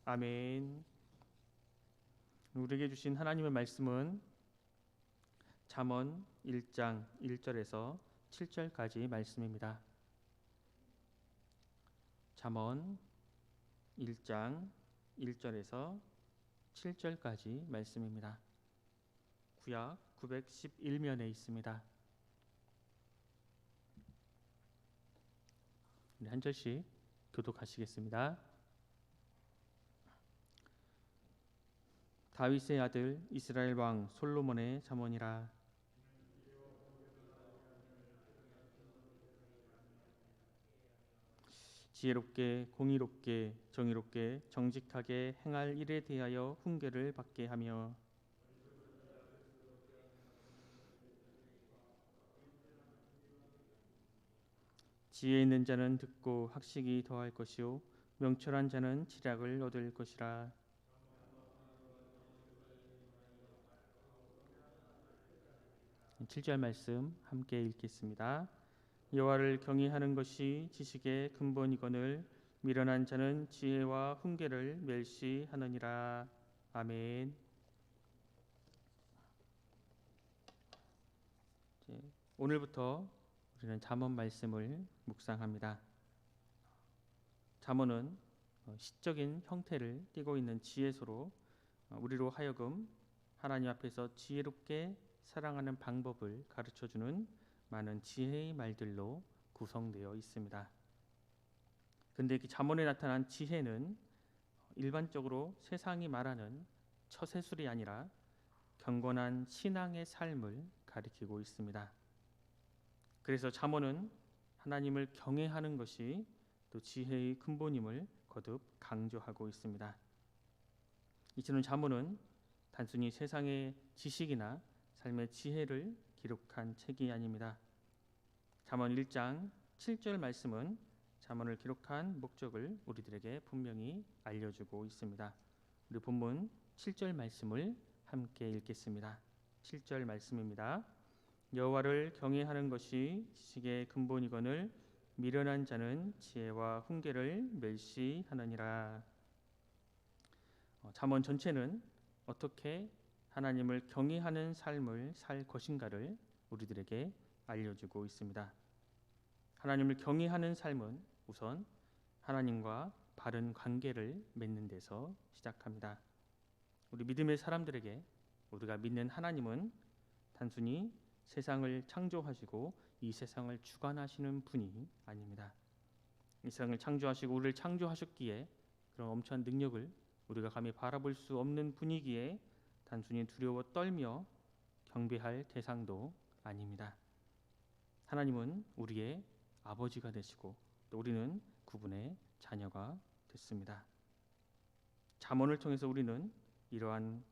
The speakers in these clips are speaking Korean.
아멘. 우리에게 주신 하나님의 말씀은 잠언 1장 1절에서 7절까지 말씀입니다. 잠언 1장 1절에서 7절까지 말씀입니다. 구약 911면에 있습니다. 한 절씩 교독하시겠습니다. 다윗의 아들 이스라엘 왕 솔로몬의 잠언이라. 지혜롭게 공의롭게 정의롭게 정직하게 행할 일에 대하여 훈계를 받게 하며 지혜 있는 자는 듣고 학식이 더할 것이요 명철한 자는 지략을 얻을 것이라. 칠 절 말씀 함께 읽겠습니다. 여호와를 경외하는 것이 지식의 근본이거늘 미련한 자는 지혜와 훈계를 멸시하느니라. 아멘. 오늘부터 우리는 잠언 말씀을 묵상합니다. 잠언은 시적인 형태를 띠고 있는 지혜서로 우리로 하여금 하나님 앞에서 지혜롭게 사랑하는 방법을 가르쳐주는 많은 지혜의 말들로 구성되어 있습니다. 근데 이 잠언에 나타난 지혜는 일반적으로 세상이 말하는 처세술이 아니라 경건한 신앙의 삶을 가리키고 있습니다. 그래서 잠언은 하나님을 경외하는 것이 또 지혜의 근본임을 거듭 강조하고 있습니다. 이처럼 잠언은 단순히 세상의 지식이나 삶의 지혜를 기록한 책이 아닙니다. 잠언 1장 7절 말씀은 잠언을 기록한 목적을 우리들에게 분명히 알려주고 있습니다. 우리 본문 7절 말씀을 함께 읽겠습니다. 7절 말씀입니다. 여호와를 경외하는 것이 지식의 근본이거늘 미련한 자는 지혜와 훈계를 멸시하느니라. 잠언 전체는 어떻게 하나님을 경외하는 삶을 살 것인가를 우리들에게 알려주고 있습니다. 하나님을 경외하는 삶은 우선 하나님과 바른 관계를 맺는 데서 시작합니다. 우리 믿음의 사람들에게 우리가 믿는 하나님은 단순히 세상을 창조하시고 이 세상을 주관하시는 분이 아닙니다. 이 세상을 창조하시고 우리를 창조하셨기에 그런 엄청난 능력을 우리가 감히 바라볼 수 없는 분이기에 단순히 두려워 떨며 경배할 대상도 아닙니다. 하나님은 우리의 아버지가 되시고 또 우리는 그분의 자녀가 됐습니다. 잠언을 통해서 우리는 이러한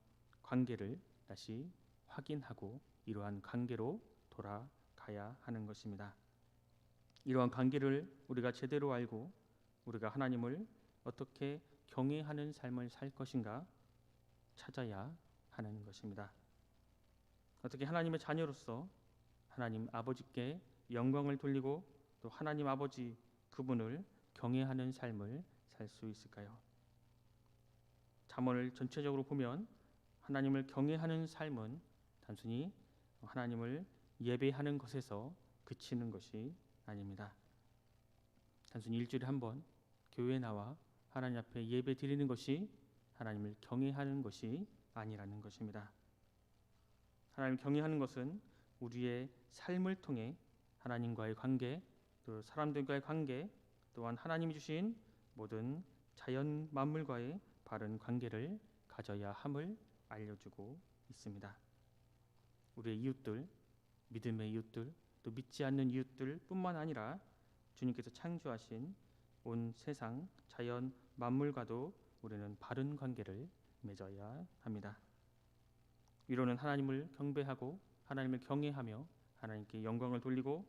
관계를 다시 확인하고 이러한 관계로 돌아가야 하는 것입니다. 이러한 관계를 우리가 제대로 알고 우리가 하나님을 어떻게 경외하는 삶을 살 것인가 찾아야 하는 것입니다. 어떻게 하나님의 자녀로서 하나님 아버지께 영광을 돌리고 또 하나님 아버지 그분을 경외하는 삶을 살 수 있을까요? 잠언을 전체적으로 보면 하나님을 경외하는 삶은 단순히 하나님을 예배하는 것에서 그치는 것이 아닙니다. 단순히 일주일에 한 번 교회에 나와 하나님 앞에 예배 드리는 것이 하나님을 경외하는 것이 아니라는 것입니다. 하나님을 경외하는 것은 우리의 삶을 통해 하나님과의 관계, 또 사람들과의 관계, 또한 하나님이 주신 모든 자연 만물과의 바른 관계를 가져야 함을 알려주고 있습니다. 우리의 이웃들, 믿음의 이웃들, 또 믿지 않는 이웃들 뿐만 아니라 주님께서 창조하신 온 세상 자연 만물과도 우리는 바른 관계를 맺어야 합니다. 위로는 하나님을 경배하고 하나님을 경외하며 하나님께 영광을 돌리고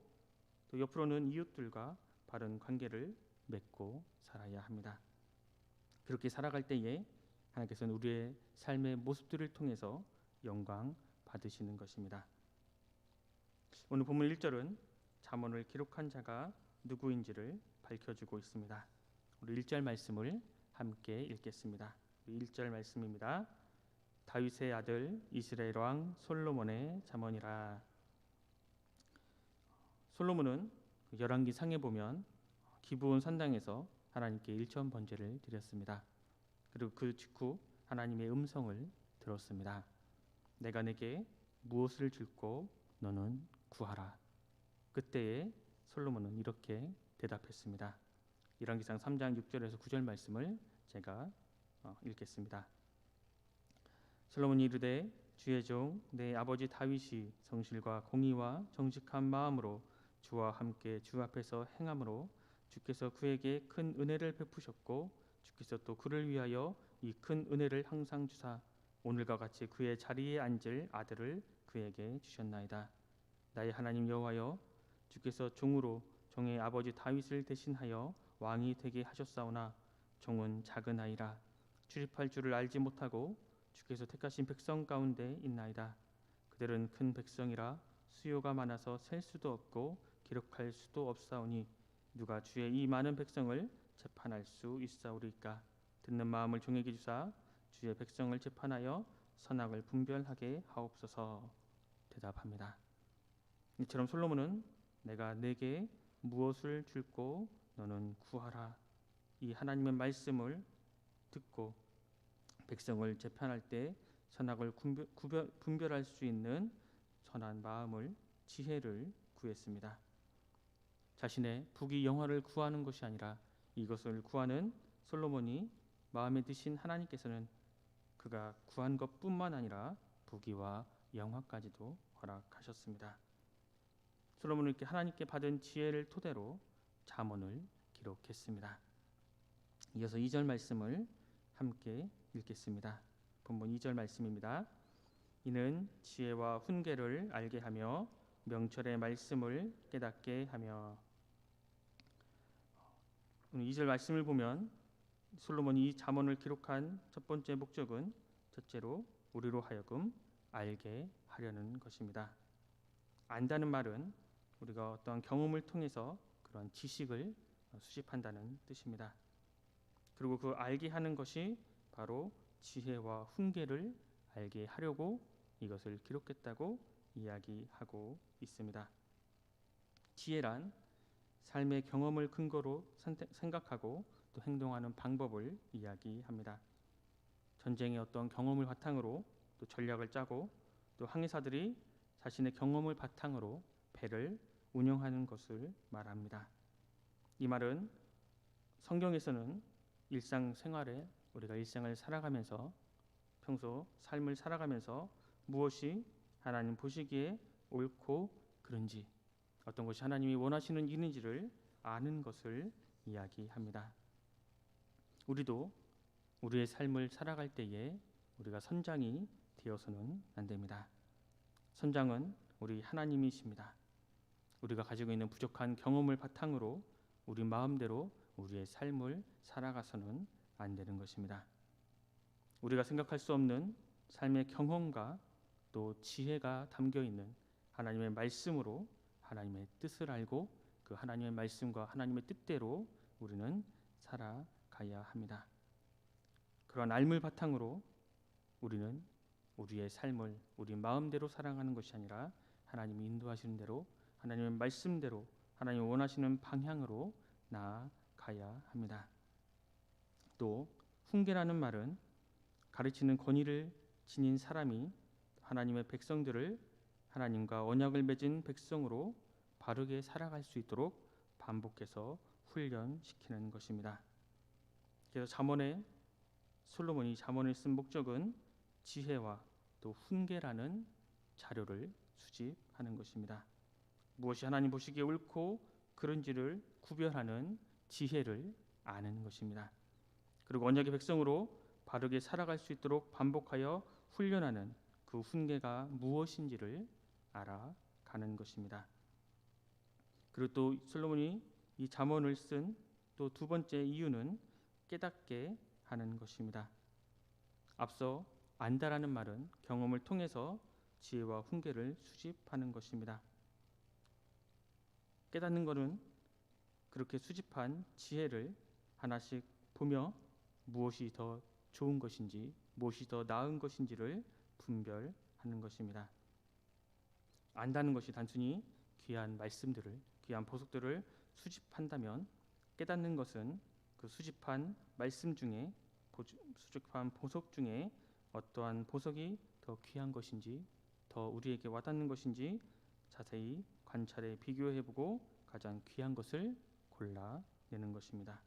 또 옆으로는 이웃들과 바른 관계를 맺고 살아야 합니다. 그렇게 살아갈 때에 하나님께서는 우리의 삶의 모습들을 통해서 영광 받으시는 것입니다. 오늘 본문 1절은 잠언을 기록한 자가 누구인지를 밝혀주고 있습니다. 우리 1절 말씀을 함께 읽겠습니다. 1절 말씀입니다. 다윗의 아들 이스라엘 왕 솔로몬의 잠언이라. 솔로몬은 열왕기 상에 보면 기브온 산당에서 하나님께 일천 번제를 드렸습니다. 그리고 그 직후 하나님의 음성을 들었습니다. 내가 내게 무엇을 줄고 너는 구하라. 그때에 솔로몬은 이렇게 대답했습니다. 열왕기상 3장 6절에서 9절 말씀을 제가 읽겠습니다. 솔로몬이 이르되 주의 종 내 아버지 다윗이 성실과 공의와 정직한 마음으로 주와 함께 주 앞에서 행함으로 주께서 그에게 큰 은혜를 베푸셨고 주께서 또 그를 위하여 이 큰 은혜를 항상 주사 오늘과 같이 그의 자리에 앉을 아들을 그에게 주셨나이다. 나의 하나님 여호와여 주께서 종으로 종의 아버지 다윗을 대신하여 왕이 되게 하셨사오나 종은 작은 아이라 출입할 줄을 알지 못하고 주께서 택하신 백성 가운데 있나이다. 그들은 큰 백성이라 수요가 많아서 셀 수도 없고 기록할 수도 없사오니 누가 주의 이 많은 백성을 재판할 수 있사오리까. 듣는 마음을 종에게 주사 주의 백성을 재판하여 선악을 분별하게 하옵소서. 대답합니다. 이처럼 솔로몬은 내가 내게 무엇을 줄고 너는 구하라. 이 하나님의 말씀을 듣고 백성을 재판할 때 선악을 분별할 수 있는 선한 마음을 지혜를 구했습니다. 자신의 부귀 영화를 구하는 것이 아니라 이것을 구하는 솔로몬이 마음에 드신 하나님께서는 그가 구한 것뿐만 아니라 부귀와 영화까지도 허락하셨습니다. 솔로몬은 이렇게 하나님께 받은 지혜를 토대로 잠언을 기록했습니다. 이어서 2절 말씀을 함께 읽겠습니다. 본문 2절 말씀입니다. 이는 지혜와 훈계를 알게 하며 명철의 말씀을 깨닫게 하며. 2절 말씀을 보면 솔로몬이 이 잠언을 기록한 첫 번째 목적은 첫째로 우리로 하여금 알게 하려는 것입니다. 안다는 말은 우리가 어떠한 경험을 통해서 그런 지식을 수집한다는 뜻입니다. 그리고 그 알게 하는 것이 바로 지혜와 훈계를 알게 하려고 이것을 기록했다고 이야기하고 있습니다. 지혜란 삶의 경험을 근거로 생각하고 또 행동하는 방법을 이야기합니다. 전쟁의 어떤 경험을 바탕으로 또 전략을 짜고 또 항해사들이 자신의 경험을 바탕으로 배를 운영하는 것을 말합니다. 이 말은 성경에서는 일상생활에 우리가 일상을 살아가면서 평소 삶을 살아가면서 무엇이 하나님 보시기에 옳고 그른지 어떤 것이 하나님이 원하시는 일인지를 아는 것을 이야기합니다. 우리도 우리의 삶을 살아갈 때에 우리가 선장이 되어서는 안 됩니다. 선장은 우리 하나님이십니다. 우리가 가지고 있는 부족한 경험을 바탕으로 우리 마음대로 우리의 삶을 살아가서는 안 되는 것입니다. 우리가 생각할 수 없는 삶의 경험과 또 지혜가 담겨 있는 하나님의 말씀으로 하나님의 뜻을 알고 그 하나님의 말씀과 하나님의 뜻대로 우리는 살아가야 합니다. 그런 알물 바탕으로 우리는 우리의 삶을 우리 마음대로 살아가는 것이 아니라 하나님이 인도하시는 대로 하나님의 말씀대로 하나님이 원하시는 방향으로 나아가야 합니다. 또 훈계라는 말은 가르치는 권위를 지닌 사람이 하나님의 백성들을 하나님과 언약을 맺은 백성으로 바르게 살아갈 수 있도록 반복해서 훈련시키는 것입니다. 그래서 솔로몬이 잠언을 쓴 목적은 지혜와 또 훈계라는 자료를 수집하는 것입니다. 무엇이 하나님 보시기에 옳고 그른지를 구별하는 지혜를 아는 것입니다. 그리고 언약의 백성으로 바르게 살아갈 수 있도록 반복하여 훈련하는 그 훈계가 무엇인지를 알아가는 것입니다. 그리고 또 솔로몬이 이 잠언을 쓴 또 두 번째 이유는 깨닫게 하는 것입니다. 앞서 안다라는 말은 경험을 통해서 지혜와 훈계를 수집하는 것입니다. 깨닫는 것은 그렇게 수집한 지혜를 하나씩 보며 무엇이 더 좋은 것인지, 무엇이 더 나은 것인지를 분별하는 것입니다. 안다는 것이 단순히 귀한 말씀들을, 귀한 보석들을 수집한다면, 깨닫는 것은 그 수집한 말씀 중에, 수집한 보석 중에 어떠한 보석이 더 귀한 것인지, 더 우리에게 와닿는 것인지 자세히 관찰해 비교해보고 가장 귀한 것을 골라내는 것입니다.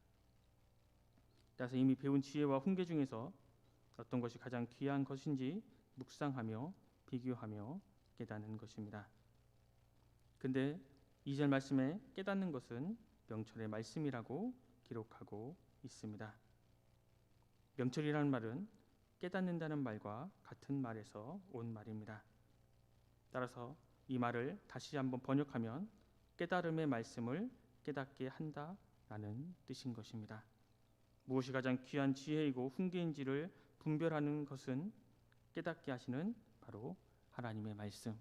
따라서 이미 배운 지혜와 훈계 중에서 어떤 것이 가장 귀한 것인지 묵상하며 비교하며 깨닫는 것입니다. 근데 2절 말씀에 깨닫는 것은 명철의 말씀이라고 기록하고 있습니다. 명철이라는 말은 깨닫는다는 말과 같은 말에서 온 말입니다. 따라서 이 말을 다시 한번 번역하면 깨달음의 말씀을 깨닫게 한다라는 뜻인 것입니다. 무엇이 가장 귀한 지혜이고 훈계인지를 분별하는 것은 깨닫게 하시는 바로 하나님의 말씀,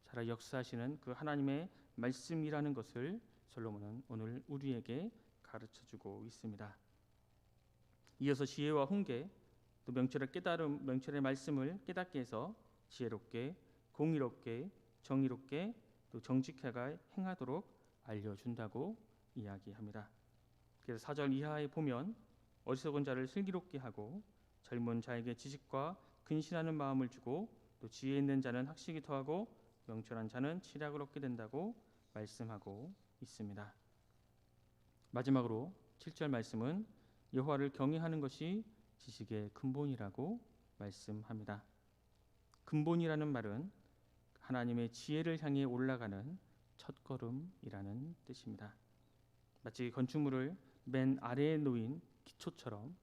살아 역사하시는 그 하나님의 말씀이라는 것을 솔로몬은 오늘 우리에게 가르쳐주고 있습니다. 이어서 지혜와 훈계, 또 명철의 깨달음, 명철의 말씀을 깨닫게 해서 지혜롭게, 공의롭게, 정의롭게, 또 정직하게 행하도록 알려준다고 이야기합니다. 그래서 4절 이하에 보면 어리석은 자를 슬기롭게 하고 젊은 자에게 지식과 근신하는 마음을 주고 또 지혜 있는 자는 학식이 더하고 명철한 자는 치략을 얻게 된다고 말씀하고 있습니다. 마지막으로 7절 말씀은 여호와를 경외하는 것이 지식의 근본이라고 말씀합니다. 근본이라는 말은 하나님의 지혜를 향해 올라가는 첫걸음이라는 뜻입니다. 마치 건축물을 맨 아래에 놓인 기초처럼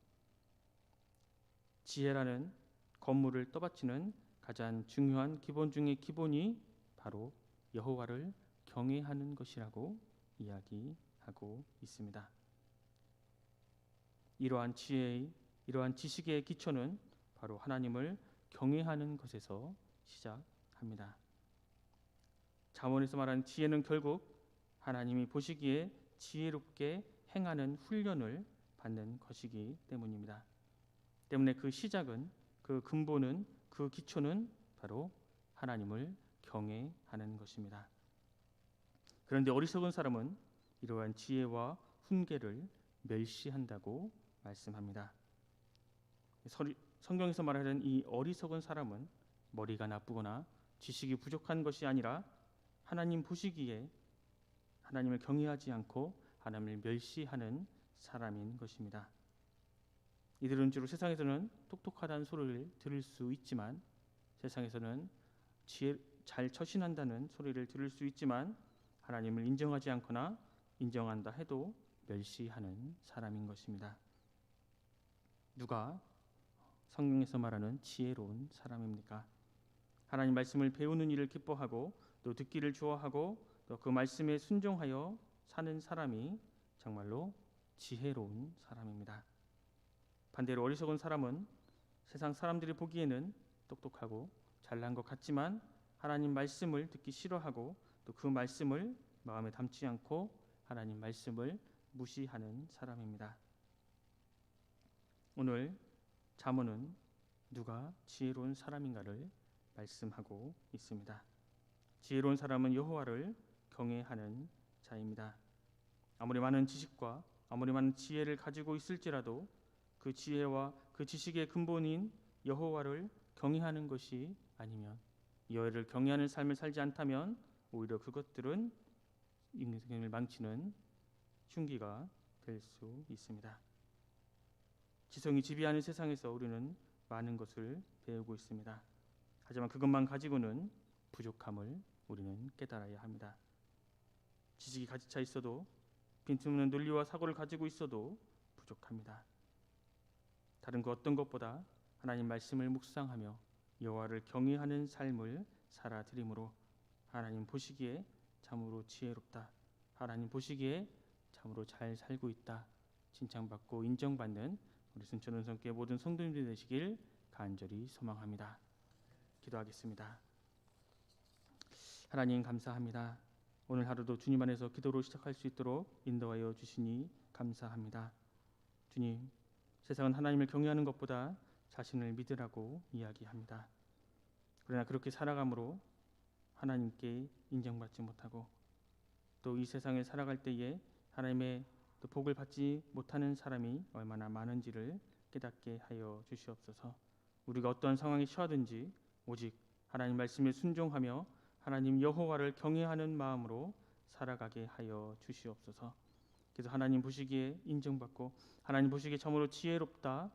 지혜라는 건물을 떠받치는 가장 중요한 기본 중의 기본이 바로 여호와를 경외하는 것이라고 이야기하고 있습니다. 이러한 지혜의, 이러한 지식의 기초는 바로 하나님을 경외하는 것에서 시작합니다. 잠언에서 말하는 지혜는 결국 하나님이 보시기에 지혜롭게 행하는 훈련을 받는 것이기 때문입니다. 때문에 그 시작은, 그 근본은, 그 기초는 바로 하나님을 경외하는 것입니다. 그런데 어리석은 사람은 이러한 지혜와 훈계를 멸시한다고 말씀합니다. 성경에서 말하는 이 어리석은 사람은 머리가 나쁘거나 지식이 부족한 것이 아니라 하나님 보시기에 하나님을 경외하지 않고 하나님을 멸시하는 사람인 것입니다. 이들은 주로 세상에서는 똑똑하다는 소리를 들을 수 있지만, 세상에서는 지혜 잘 처신한다는 소리를 들을 수 있지만 하나님을 인정하지 않거나 인정한다 해도 멸시하는 사람인 것입니다. 누가 성경에서 말하는 지혜로운 사람입니까? 하나님 말씀을 배우는 일을 기뻐하고 또 듣기를 좋아하고 또 그 말씀에 순종하여 사는 사람이 정말로 지혜로운 사람입니다. 반대로 어리석은 사람은 세상 사람들이 보기에는 똑똑하고 잘난 것 같지만 하나님 말씀을 듣기 싫어하고 또 그 말씀을 마음에 담지 않고 하나님 말씀을 무시하는 사람입니다. 오늘 잠언은 누가 지혜로운 사람인가를 말씀하고 있습니다. 지혜로운 사람은 여호와를 경외하는 자입니다. 아무리 많은 지식과 아무리 많은 지혜를 가지고 있을지라도 그 지혜와 그 지식의 근본인 여호와를 경외하는 것이 아니면, 여호와를 경외하는 삶을 살지 않다면 오히려 그것들은 인생을 망치는 흉기가 될 수 있습니다. 지성이 지배하는 세상에서 우리는 많은 것을 배우고 있습니다. 하지만 그것만 가지고는 부족함을 우리는 깨달아야 합니다. 지식이 가득 차 있어도, 빈틈없는 논리와 사고를 가지고 있어도 부족합니다. 다른 그 어떤 것보다 하나님 말씀을 묵상하며 여호와를 경외하는 삶을 살아드림으로 하나님 보시기에 참으로 지혜롭다, 하나님 보시기에 참으로 잘 살고 있다 칭찬받고 인정받는 우리 순천은성교회 모든 성도님들이 되시길 간절히 소망합니다. 기도하겠습니다. 하나님 감사합니다. 오늘 하루도 주님 안에서 기도로 시작할 수 있도록 인도하여 주시니 감사합니다. 주님, 세상은 하나님을 경외하는 것보다 자신을 믿으라고 이야기합니다. 그러나 그렇게 살아감으로 하나님께 인정받지 못하고 또 이 세상에 살아갈 때에 하나님의 또 복을 받지 못하는 사람이 얼마나 많은지를 깨닫게 하여 주시옵소서. 우리가 어떤 상황에 처하든지 오직 하나님 말씀에 순종하며 하나님 여호와를 경외하는 마음으로 살아가게 하여 주시옵소서. 그래서 하나님 보시기에 인정받고 하나님 보시기에 참으로 지혜롭다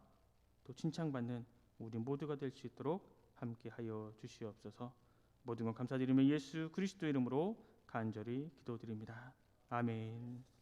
또 칭찬받는 우리 모두가 될 수 있도록 함께 하여 주시옵소서. 모든 것 감사드리며 예수 그리스도 이름으로 간절히 기도드립니다. 아멘.